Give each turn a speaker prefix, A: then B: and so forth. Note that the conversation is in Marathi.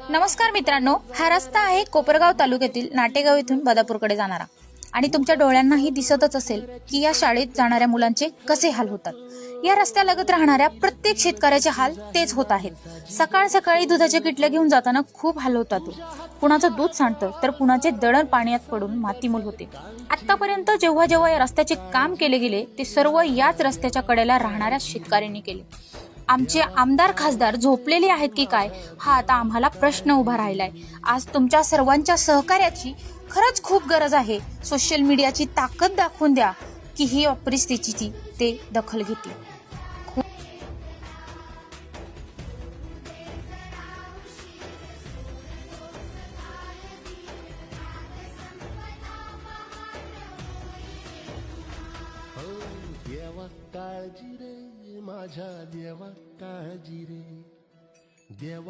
A: नमस्कार मित्रांनो, हा रस्ता आहे कोपरगाव तालुक्यातील नाटेगाव येथून बदापूरकडे जाणारा आणि तुमच्या डोळ्यांनाही दिसतच असेल की या शाळेत जाणाऱ्या मुलांचे कसे हाल होतात. या रस्त्यालगत राहणाऱ्या प्रत्येक शेतकऱ्याचे हाल तेच होत आहेत. सकाळ सकाळी दुधाचे किटल्या घेऊन जाताना खूप हाल होतात. कुणाचं दूध सांडतं तर कुणाचे दळण पाण्यात पडून मातीमोल होते. आतापर्यंत जेव्हा जेव्हा या रस्त्याचे काम केले गेले ते सर्व याच रस्त्याच्या कडेला राहणाऱ्या शेतकऱ्यांनी केले. आमचे आमदार खासदार झोपलेले आहेत की काय, हा आता आम्हाला प्रश्न उभा राहिलाय. आज तुमच्या सर्वांच्या सहकार्याची खरंच खूप गरज आहे. सोशल मीडियाची ताकद दाखवून द्या की ही परिस्थितीची ते दखल घेतील.
B: देवा काळजी रे माझ्या देवा काळजी रे देवा